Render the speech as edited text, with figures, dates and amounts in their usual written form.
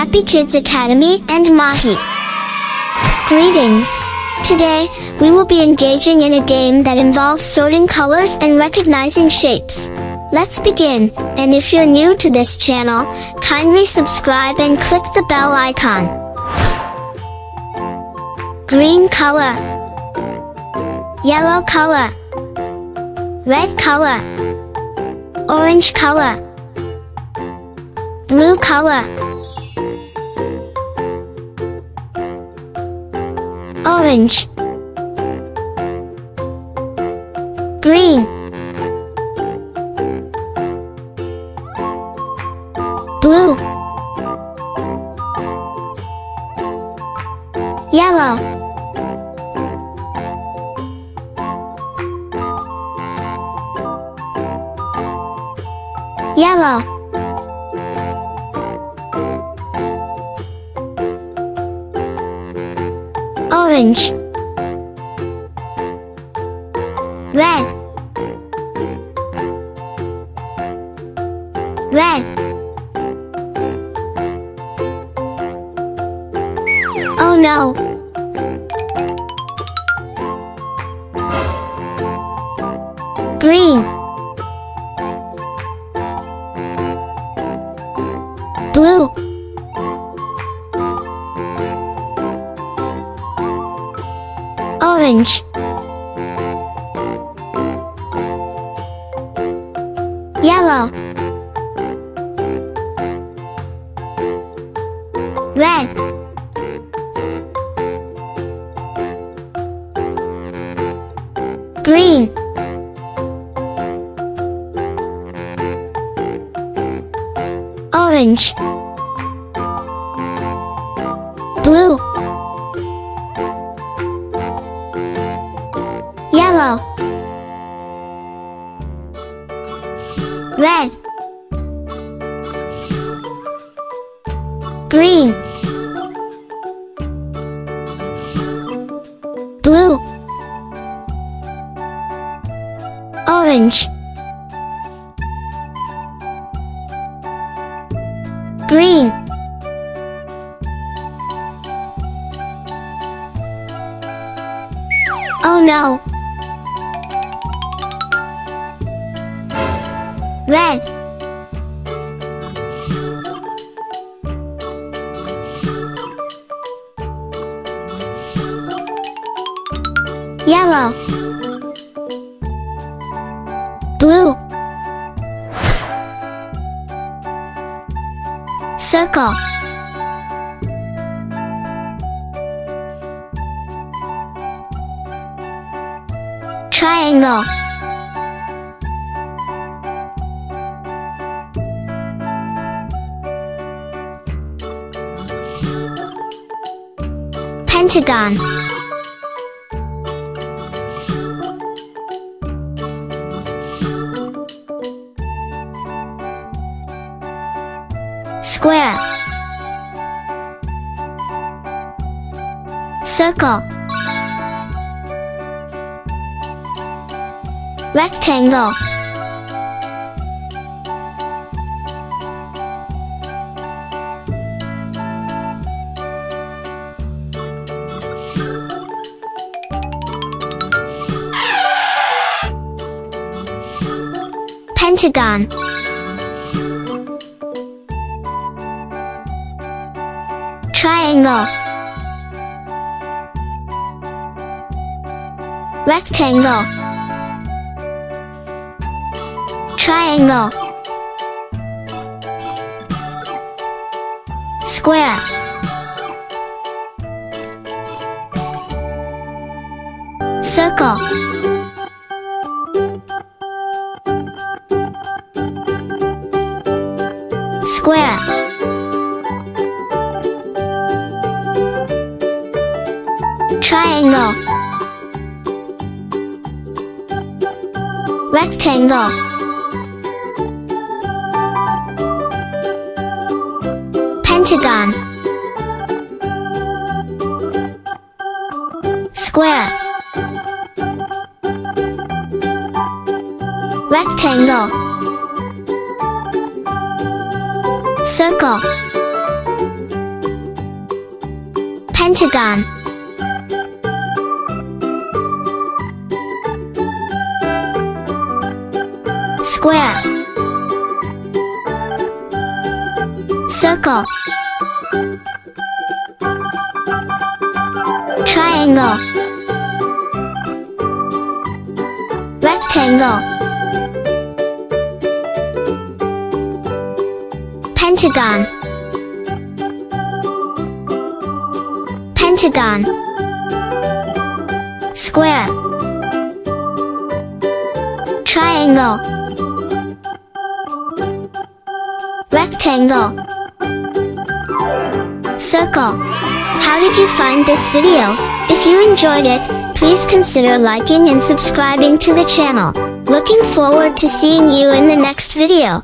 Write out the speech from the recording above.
Happy Kids Academy and Mahi. Greetings! Today, we will be engaging in a game that involves sorting colors and recognizing shapes. Let's begin, and if you're new to this channel, kindly subscribe and click the bell icon. Green color, yellow color, red color, orange color, blue color, orange, green, blue, yellow, yellow, orange, red, red. Oh no! Green, blue, orange, yellow, red, green, orange, blue, yellow, red, green, blue, orange, green, oh no! Red, yellow, blue, circle, triangle, pentagon, square, circle, rectangle, pentagon, triangle, rectangle, triangle, square, circle, square, triangle, rectangle, pentagon, square, rectangle, circle, Pentagon. Square. Circle. Triangle. Rectangle. Pentagon. Pentagon. Square. Triangle. Rectangle. Circle. How did you find this video? If you enjoyed it, please consider liking and subscribing to the channel. Looking forward to seeing you in the next video.